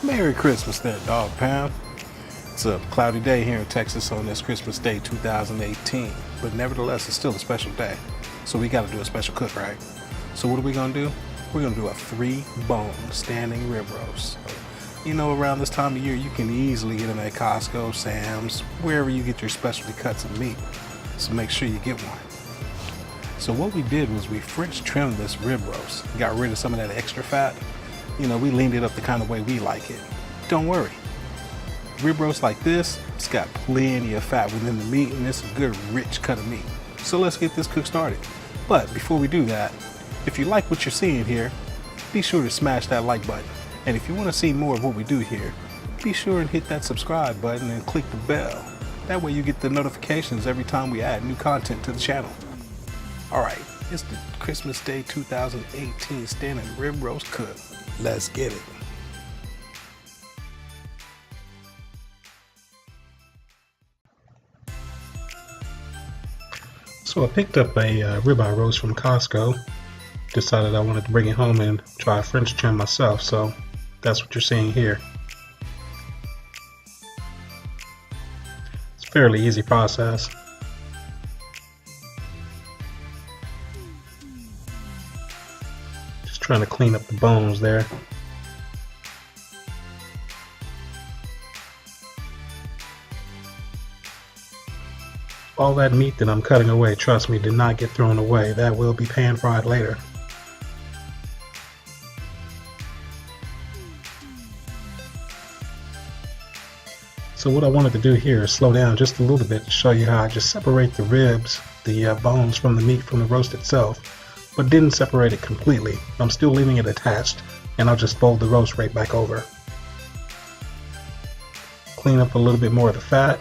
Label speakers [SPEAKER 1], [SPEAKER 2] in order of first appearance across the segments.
[SPEAKER 1] Merry Christmas there, dog pound. It's a cloudy day here in Texas on this Christmas Day 2018, but nevertheless it's still a special day. So we got to do a special cook, right? So what are we going to do? We're going to do a 3-bone standing rib roast. You know, around this time of year you can easily get them at Costco, Sam's, wherever you get your specialty cuts of meat. So make sure you get one. So what we did was we French trimmed this rib roast, got rid of some of that extra fat. You know, we leaned it up the kind of way we like it. Don't worry. Rib roast like this, it's got plenty of fat within the meat and it's a good rich cut of meat. So let's get this cook started. But before we do that, if you like what you're seeing here, be sure to smash that like button. And if you want to see more of what we do here, be sure and hit that subscribe button and click the bell. That way you get the notifications every time we add new content to the channel. Alright, it's the Christmas Day 2018 standing rib roast cook. Let's get it. So I picked up a ribeye roast from Costco. Decided I wanted to bring it home and try a French trim myself, so that's what you're seeing here. It's a fairly easy process. Just trying to clean up the bones there. All that meat that I'm cutting away, trust me, did not get thrown away. That will be pan fried later. So what I wanted to do here is slow down just a little bit to show you how I just separate the ribs, the bones from the meat from the roast itself, but didn't separate it completely. I'm still leaving it attached, and I'll just fold the roast right back over. Clean up a little bit more of the fat,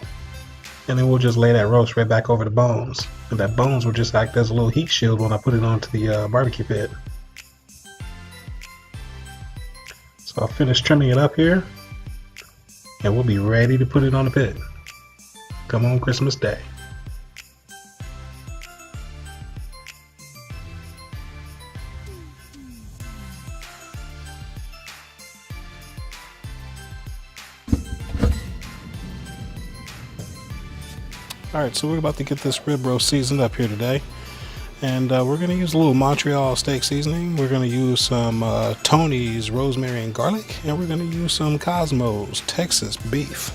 [SPEAKER 1] and then we'll just lay that roast right back over the bones. And that bones will just act as a little heat shield when I put it onto the barbecue pit. So I'll finish trimming it up here, and we'll be ready to put it on the pit. Come on Christmas Day. Alright, so we're about to get this rib roast seasoned up here today. And we're going to use a little Montreal steak seasoning. We're going to use some Tony's rosemary and garlic. And we're going to use some Cosmo's Texas beef.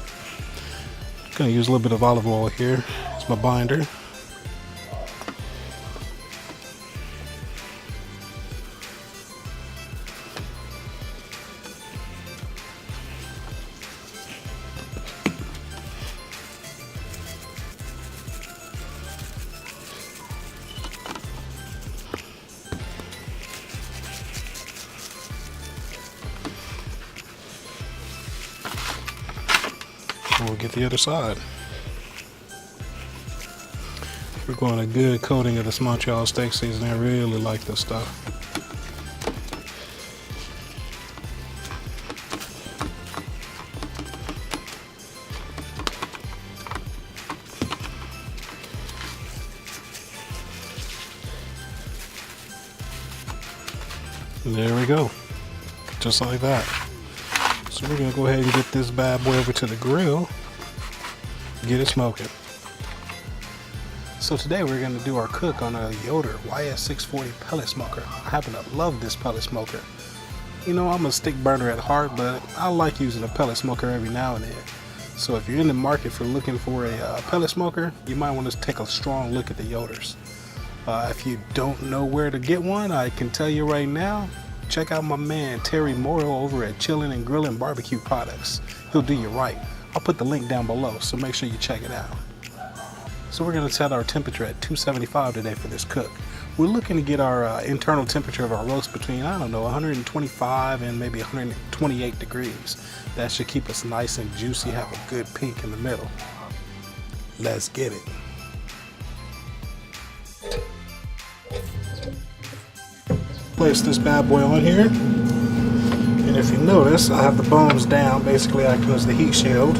[SPEAKER 1] I'm going to use a little bit of olive oil here. It's my binder. We'll get the other side. We're going a good coating of this Montreal steak seasoning. I really like this stuff. There we go. Just like that. So we're going to go ahead and get this bad boy over to the grill, get it smoking. So today we're going to do our cook on a Yoder YS640 pellet smoker. I happen to love this pellet smoker. You know, I'm a stick burner at heart, but I like using a pellet smoker every now and then. So if you're in the market for looking for a pellet smoker, you might want to take a strong look at the Yoders. If you don't know where to get one, I can tell you right now, check out my man Terry Morrow over at Chillin' and Grillin' Barbecue Products. He'll do you right. I'll put the link down below, so make sure you check it out. So we're going to set our temperature at 275 today for this cook. We're looking to get our internal temperature of our roast between, I don't know, 125 and maybe 128 degrees. That should keep us nice and juicy, have a good pink in the middle. Let's get it. Place this bad boy on here, and if you notice, I have the bones down, basically acting as the heat shield,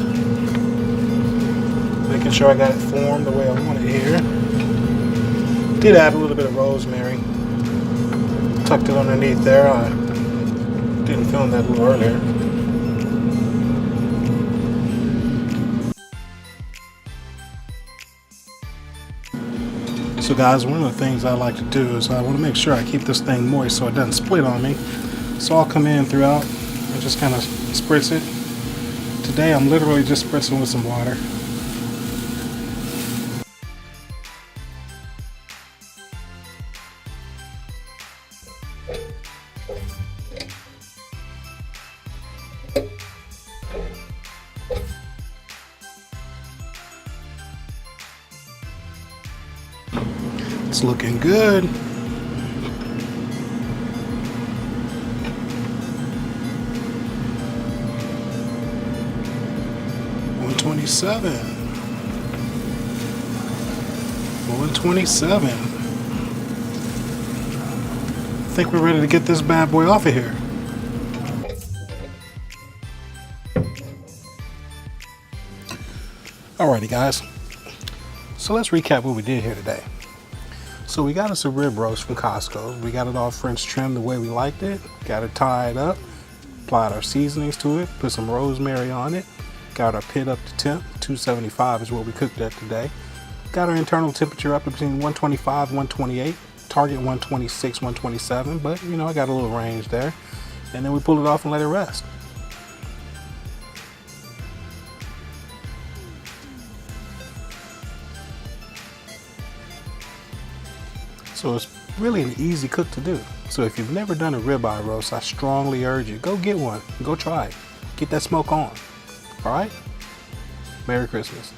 [SPEAKER 1] making sure I got it formed the way I want it here. Did add a little bit of rosemary, tucked it underneath there. I didn't film that a little earlier. So guys, one of the things I like to do is I want to make sure I keep this thing moist so it doesn't split on me. So I'll come in throughout and just kind of spritz it. Today I'm literally just spritzing with some water. It's looking good. $127. $127. I think we're ready to get this bad boy off of here. Alrighty guys, so let's recap what we did here today. So we got us a rib roast from Costco. We got it all French trimmed the way we liked it. Got it tied up, applied our seasonings to it, put some rosemary on it. Got our pit up to temp, 275 is what we cooked at today. Got our internal temperature up to between 125 and 128. Target 126, 127, but you know, I got a little range there. And then we pull it off and let it rest. So it's really an easy cook to do. So if you've never done a ribeye roast, I strongly urge you, go get one, go try it. Get that smoke on, all right? Merry Christmas.